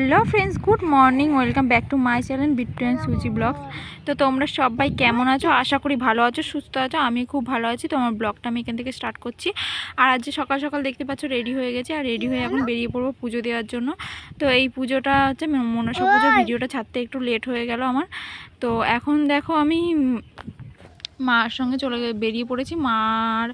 Hello friends, good morning, welcome back to my channel Bittu and সুজি blogs. তো তোমরা সবাই কেমন আছো? আশা করি ভালো আছো, সুস্থ আছো। আমি খুব ভালো আছি। তো আমার ব্লগটা আমি এখান থেকে স্টার্ট করছি। আর আজ সকাল সকাল দেখতে পাচ্ছ রেডি হয়ে গেছে, আর রেডি হয়ে এখন বেরিয়ে পড়বো পুজো দেওয়ার জন্য। তো এই পুজোটা হচ্ছে মনসা পুজো। ভিডিওটা ছাড়তে একটু লেট হয়ে গেল আমার। তো এখন দেখো আমি মার সঙ্গে বেরিয়ে পড়েছি। মার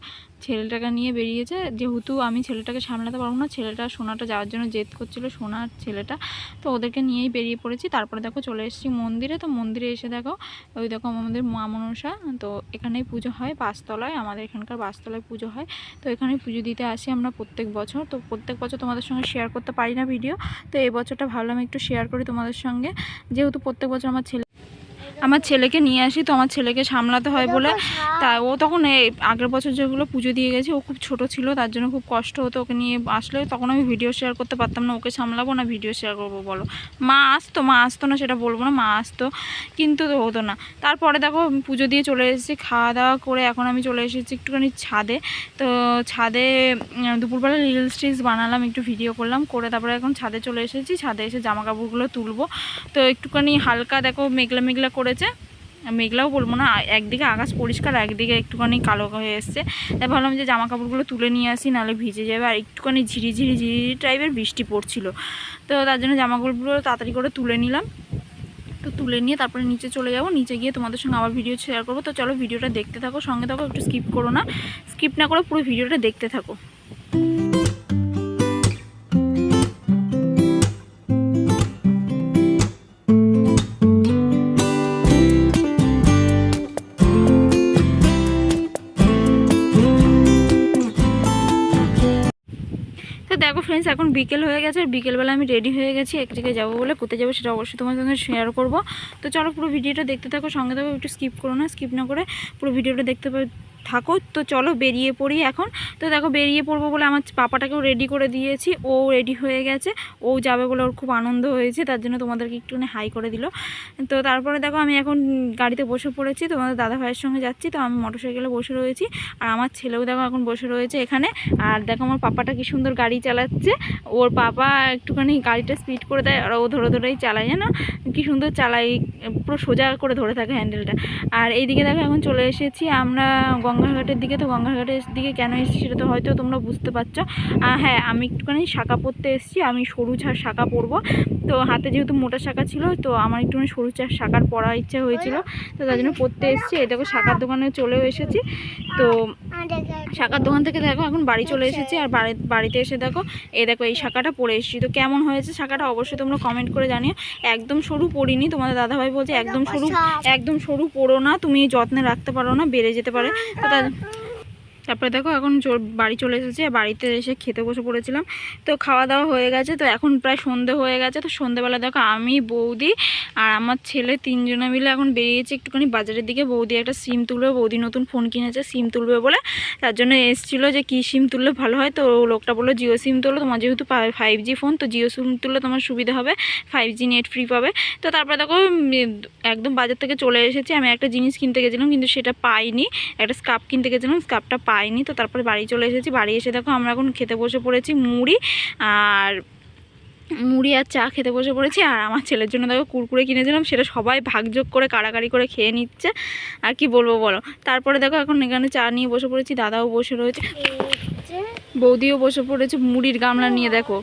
ছেলেটাকে নিয়ে বেরিয়েছে, যেহেতু আমি ছেলেটাকে সামলাতে পারবো না। ছেলেটা সোনাটা যাওয়ার জন্য জেদ করছিল, সোনার ছেলেটা। তো ওদেরকে নিয়েই বেরিয়ে পড়েছি। তারপরে দেখো চলে এসেছি মন্দিরে। তো মন্দিরে এসে দেখো ওই দেখো আমাদের মা মনসা। তো এখানেই পুজো হয় বাসতলায়, আমাদের এখানকার বাসতলায় পুজো হয়। তো এখানে পুজো দিতে আসি আমরা প্রত্যেক বছর। তো প্রত্যেক বছর তোমাদের সঙ্গে শেয়ার করতে পারি না ভিডিও। তো এই বছরটা ভাবলাম একটু শেয়ার করি তোমাদের সঙ্গে, যেহেতু প্রত্যেক বছর আমার ছেলেকে নিয়ে আসি। তো আমার ছেলেকে সামলাতে হয় বলে, তাই ও তখন আগের বছর যেগুলো পুজো দিয়ে গেছে ও খুব ছোট ছিল, তার জন্য খুব কষ্ট হতো ওকে নিয়ে আসলে। তখন আমি ভিডিও শেয়ার করতে পারতাম না, ওকে সামলাবো না ভিডিও শেয়ার করবো বলো। মা আসতো না সেটা বলবো না, মা আসতো, কিন্তু তো হতো না। তারপরে দেখো পুজো দিয়ে চলে এসেছি, খাওয়া দাওয়া করে এখন আমি চলে এসেছি একটুখানি ছাদে। তো ছাদে দুপুরবেলা রিলস টিলস বানালাম, একটু ভিডিও করলাম, করে তারপরে এখন ছাদে চলে এসেছি। ছাদে এসে জামা কাপড়গুলো তুলবো। তো একটুখানি হালকা দেখো মেঘলা মেঘলা করেছে, মেঘলাও বলবো না, একদিকে আকাশ পরিষ্কার, একদিকে একটুখানি কালো হয়ে এসছে। তাই ভাবলাম যে জামা কাপড়গুলো তুলে নিয়ে আসি, নাহলে ভিজে যাবে। আর একটুখানি ঝিরি টাইপের বৃষ্টি পড়ছিল, তো তার জন্য জামা কাপড়গুলো তাড়াতাড়ি করে তুলে নিলাম। তো তুলে নিয়ে তারপরে নিচে চলে যাব, নিচে গিয়ে তোমাদের সঙ্গে আবার ভিডিও শেয়ার করবো। তো চলো ভিডিওটা দেখতে থাকো, সঙ্গে থাকো, একটু স্কিপ করো না, স্কিপ না করে পুরো ভিডিওটা দেখতে থাকো। দেখো ফ্রেন্ডস, এখন বিকেল হয়ে গেছে, আর বিকেলবেলা আমি রেডি হয়ে গেছি এক জায়গায় যাবো বলে। কোথায় যাবো সেটা অবশ্যই তোমার সঙ্গে শেয়ার করবো। তো চলো পুরো ভিডিওটা দেখতে থাকো, সঙ্গে থাকো, একটু স্কিপ করো না, স্কিপ না করে পুরো ভিডিওটা দেখতে থাকো। তো চলো বেরিয়ে পড়ি এখন। তো দেখো বেরিয়ে পড়বো বলে আমার পাপাটাকেও রেডি করে দিয়েছি, ও রেডি হয়ে গেছে, ও যাবে বলে ওর খুব আনন্দ হয়েছে, তার জন্য তোমাদেরকে একটুখানি হাই করে দিল। তো তারপরে দেখো আমি এখন গাড়িতে বসে পড়েছি, তোমাদের দাদা ভাইয়ের সঙ্গে যাচ্ছি। তো আমি মোটরসাইকেলে বসে রয়েছি, আর আমার ছেলেও দেখো এখন বসে রয়েছে এখানে। আর দেখো আমার পাপাটা কি সুন্দর গাড়ি চালাচ্ছে। ওর পাপা একটুখানি গাড়িটা স্পিড করে দেয়, আর ও ধরেই চালায়, জানো কি সুন্দর চালাই, পুরো সোজা করে ধরে থাকে হ্যান্ডেলটা। আর এইদিকে দেখো এখন চলে এসেছি আমরা গঙ্গাঘাটের দিকে। তো গঙ্গাঘাটের দিকে কেন এসেছি সেটা তো হয়তো তোমরা বুঝতে পারছো। হ্যাঁ, আমি একটুখানি শাঁখা পরতে এসেছি, আমি সরু শাঁখা পরবো। তো হাতে যেহেতু মোটা শাঁখা ছিল, তো আমার একটুখানি সরু শাঁখার পরার ইচ্ছা হয়েছিল, তো তার জন্য পরতে এসেছি। এই দেখো শাঁখার দোকানে চলেও এসেছি। তো শাঁখার দোকান থেকে দেখো এখন বাড়ি চলে এসেছি, আর বাড়িতে এসে দেখো এই শাঁখাটা পরে এসেছি। তো কেমন হয়েছে শাঁখাটা অবশ্যই তোমরা কমেন্ট করে জানিও। একদম সরু পরিনি, তোমাদের দাদাভাই বলছে একদম সরু পরো না, তুমি যত্নে রাখতে পারো না, বেড়ে যেতে পারে। তো তারপরে দেখো এখন বাড়ি চলে এসেছি, বাড়িতে এসে খেতে বসে পড়েছিলাম। তো খাওয়া দাওয়া হয়ে গেছে, তো এখন প্রায় সন্ধে হয়ে গেছে। তো সন্ধেবেলা দেখো আমি, বৌদি আর আমার ছেলে তিনজনে মিলে এখন বেরিয়েছি একটুখানি বাজারের দিকে। বৌদি একটা সিম তুলবে, বৌদি নতুন ফোন কিনেছে, সিম তুলবে বলে, তার জন্য এসেছিলো যে কী সিম তুললে ভালো হয়। তো লোকটা বললো জিও সিম তোলো, তোমার যেহেতু 5G ফোন, তো জিও সিম তুললে তোমার সুবিধা হবে, 5G নেট ফ্রি পাবে। তো তারপরে দেখো একদম বাজার থেকে চলে এসেছি। আমি একটা জিনিস কিনতে গেছিলাম, কিন্তু সেটা পাইনি, একটা স্কার্ফ কিনতে গেছিলাম, স্কার্ফটা পাইনি। তো তারপরে বাড়ি চলে এসেছি। বাড়ি এসে দেখো আমরা এখন খেতে বসে পড়েছি মুড়ি আর চা খেতে বসে পড়েছি। আর আমার ছেলের জন্য দেখো কুরকুরে কিনেছিলাম, সেটা সবাই ভাগযোগ করে কাড়াকাড়ি করে খেয়ে নিচ্ছে, আর কি বলবো বলো। তারপরে দেখো এখন এখানে চা নিয়ে বসে পড়েছি, দাদাও বসে রয়েছে, বৌদিও বসে পড়েছে মুড়ির গামলা নিয়ে দেখো।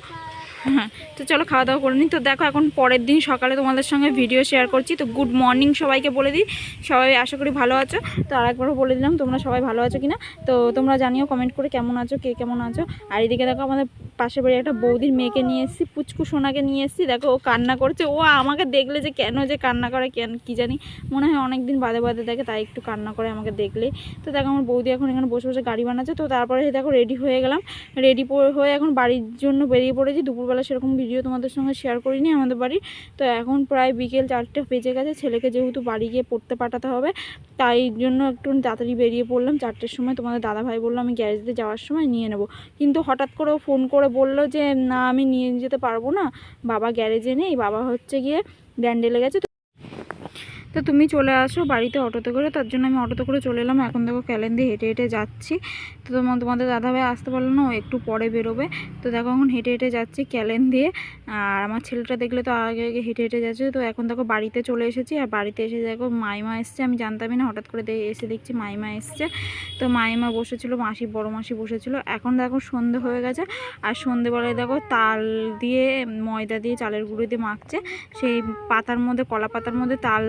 হ্যাঁ, তো চলো খাওয়া দাওয়া করে নিই। তো দেখো এখন পরের দিন সকালে তোমাদের সঙ্গে ভিডিও শেয়ার করছি। তো গুড মর্নিং সবাইকে বলে দিই, সবাই আশা করি ভালো আছো। তো আরেকবারও বলে দিলাম তোমরা সবাই ভালো আছো কিনা, তো তোমরা জানিও কমেন্ট করে কেমন আছো, কে কেমন আছো। আর এদিকে দেখো আমাদের পাশের বাড়ি একটা বৌদির মেয়েকে নিয়ে এসেছি, পুচকু সোনাকে নিয়ে এসেছি। দেখো ও কান্না করছে, ও আমাকে দেখলে যে কেন যে কান্না করে কি জানি, মনে হয় অনেক দিন বাদে দেখে, তাই একটু কান্না করে আমাকে দেখলেই। তো দেখো আমার বৌদি এখন এখানে বসে বসে গাড়ি বানাচ্ছে। তো তারপরে দেখো রেডি হয়ে গেলাম, রেডি হয়ে এখন বাড়ির জন্য বেরিয়ে পড়েছি। দুপুরবেলা সেরকম ভিডিও তোমাদের সঙ্গে শেয়ার করিনি আমাদের বাড়ি। তো এখন প্রায় বিকেল 4টে বেজে গেছে, ছেলেকে যেহেতু বাড়ি গিয়ে পড়তে পাঠাতে হবে, তাই জন্য একটু তাড়াতাড়ি বেরিয়ে পড়লাম। 4টের সময় তোমাদের দাদাভাই বললো আমি গ্যারেজে যাওয়ার সময় নিয়ে নেব, কিন্তু হঠাৎ করে ফোন করে বললো যে না আমি নিয়ে যেতে পারবো না, বাবা গ্যারেজে নেই, বাবা হচ্ছে গিয়ে ব্যান্ডেলে গেছে। তো তুমি চলে আসো বাড়িতে অটোতে করে, তার জন্য আমি অটোতে করে চলে এলাম। এখন দেখো ক্যালেন দিয়ে হেঁটে হেঁটে যাচ্ছি। তো তোমাদের দাদাভাই আসতে পারলো না, ও একটু পরে বেরোবে। তো দেখো এখন হেঁটে হেঁটে যাচ্ছি ক্যালেন দিয়ে। আর আমার ছেলেটা দেখলে তো আগে আগে হেঁটে হেঁটে যাচ্ছে। তো এখন দেখো বাড়িতে চলে এসেছি। আর বাড়িতে এসে দেখো মাইমা এসছে, আমি জানতামই না, হঠাৎ করে এসে দেখছি মাইমা এসছে। তো মাইমা বসেছিল, মাসি বড় মাসি বসেছিল। এখন দেখো সন্ধে হয়ে গেছে। আর সন্ধেবেলায় দেখো তাল দিয়ে ময়দা দিয়ে চালের গুঁড়ো দিয়ে মাখছে। সেই পাতার মধ্যে, কলা পাতার মধ্যে তাল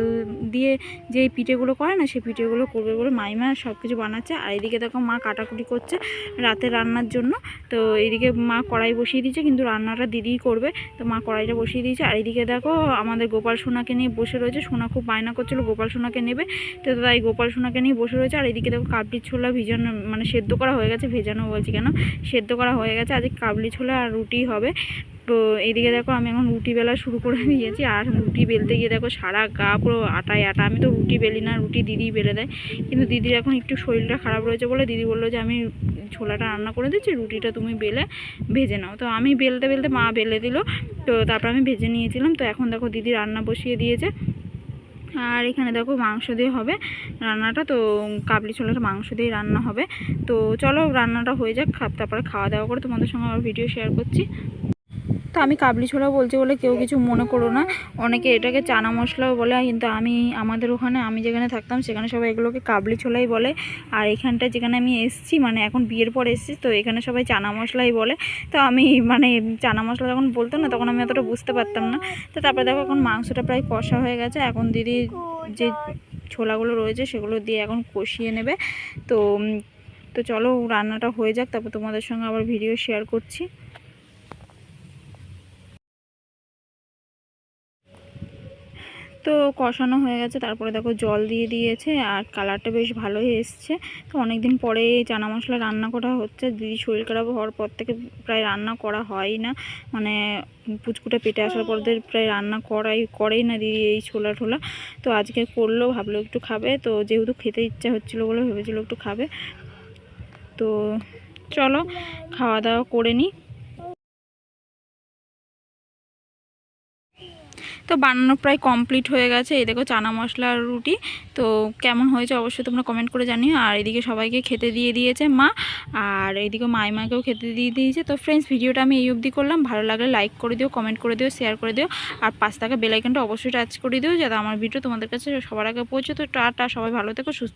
দিয়ে যে পিঠেগুলো করে না, সেই পিঠেগুলো করবে বলে মাইমা সব কিছু বানাচ্ছে। আর এদিকে দেখো মা কাটাকুটি করছে রাতে রান্নার জন্য। তো এইদিকে মা কড়াই বসিয়ে দিয়েছে, কিন্তু রান্নাটা দিদিই করবে। তো মা কড়াইটা বসিয়ে দিয়েছে। আর এইদিকে দেখো আমাদের গোপাল সোনাকে নিয়ে বসে রয়েছে। সোনা খুব বায়না করছিল গোপাল সোনাকে নেবে, তো তাই গোপাল সোনাকে নিয়ে বসে রয়েছে। আর এদিকে দেখো কাবলি ছোলা ভিজানো, মানে সেদ্ধ করা হয়ে গেছে, ভেজানো বলছি কেন, সেদ্ধ করা হয়ে গেছে। আজকে কাবলি ছোলা আর রুটি হবে। তো এইদিকে দেখো আমি এখন রুটি বেলা শুরু করে দিয়েছি। আর রুটি বেলতে গিয়ে দেখো সারা গা পুরো আটায় আটা। আমি তো রুটি বেলি না, রুটি দিদি বেলে দেয়। কিন্তু দিদির এখন একটু শরীরটা খারাপ রয়েছে বলে দিদি বললো যে আমি ছোলাটা রান্না করে দিচ্ছি, রুটিটা তুমি বেলে ভেজে নাও। তো আমি বেলতে বেলতে মা বেলে দিল, তো তারপর আমি ভেজে নিয়েছিলাম। তো এখন দেখো দিদি রান্না বসিয়ে দিয়েছে। আর এখানে দেখো মাংস দিয়ে হবে রান্নাটা। তো কাবলি ছোলাটা মাংস দিয়ে রান্না হবে। তো চলো রান্নাটা হয়ে যাক, তারপরে খাওয়া দাওয়া করে তোমাদের সঙ্গে আবার ভিডিও শেয়ার করছি। তো আমি কাবলি ছোলা বলছি বলে কেউ কিছু মনে করো না, অনেকে এটাকে চানা মশলাও বলে, কিন্তু আমাদের ওখানে আমি যেখানে থাকতাম সেখানে সবাই এগুলোকে কাবলি ছোলাই বলে। আর এখানটা যেখানে আমি এসেছি, মানে এখন বিয়ের পর এসেছি, তো এখানে সবাই চানা মশলাই বলে। তো আমি মানে চানা মশলা যখন বলতো না, তখন আমি অতটা বুঝতে পারতাম না। তো তারপরে দেখো এখন মাংসটা প্রায় কষা হয়ে গেছে। এখন দিদি যে ছোলাগুলো রয়েছে সেগুলো দিয়ে এখন কষিয়ে নেবে। তো তো চলো রান্নাটা হয়ে যাক, তারপর তোমাদের সঙ্গে আবার ভিডিও শেয়ার করছি। তো কষানো হয়ে গেছে, তারপরে দেখো জল দিয়ে দিয়েছে। আর কালারটা বেশ ভালোই এসছে। তো অনেক দিন পরে চানা মশলা রান্না করা হচ্ছে। দিদি শরীর খারাপ হওয়ার পর থেকে প্রায় রান্না করা হয় না, মানে পুচকুটা পেটে আসার পর থেকে প্রায় রান্না করেই না দিদি এই ছোলা ঠোলা। তো আজকে করলো, ভাবলো একটু খাবে। তো যেহেতু খেতে ইচ্ছা হচ্ছিলো বলে ভেবেছিলো একটু খাবে। তো চলো খাওয়া দাওয়া করে নিই। তো বানানো প্রায় কমপ্লিট হয়ে গেছে। এই দেখো চানা মশলা আর রুটি। তো কেমন হয়েছে অবশ্যই তোমরা কমেন্ট করে জানিও। আর এদিকে সবাইকে খেতে দিয়ে দিয়েছে মা, আর এইদিকে মাইমাকেও খেতে দিয়ে দিয়েছে। তো ফ্রেন্ডস, ভিডিওটা আমি এই অবধি করলাম। ভালো লাগলে লাইক করে দিও, কমেন্ট করে দিও, শেয়ার করে দিও। আর পাশ থাকা বেল আইকনটা অবশ্যই টাচ করে দিও, যাতে আমার ভিডিও তোমাদের কাছে সবার আগে পৌঁছে। তো টাটা, সবাই ভালো থেকো, সুস্থ।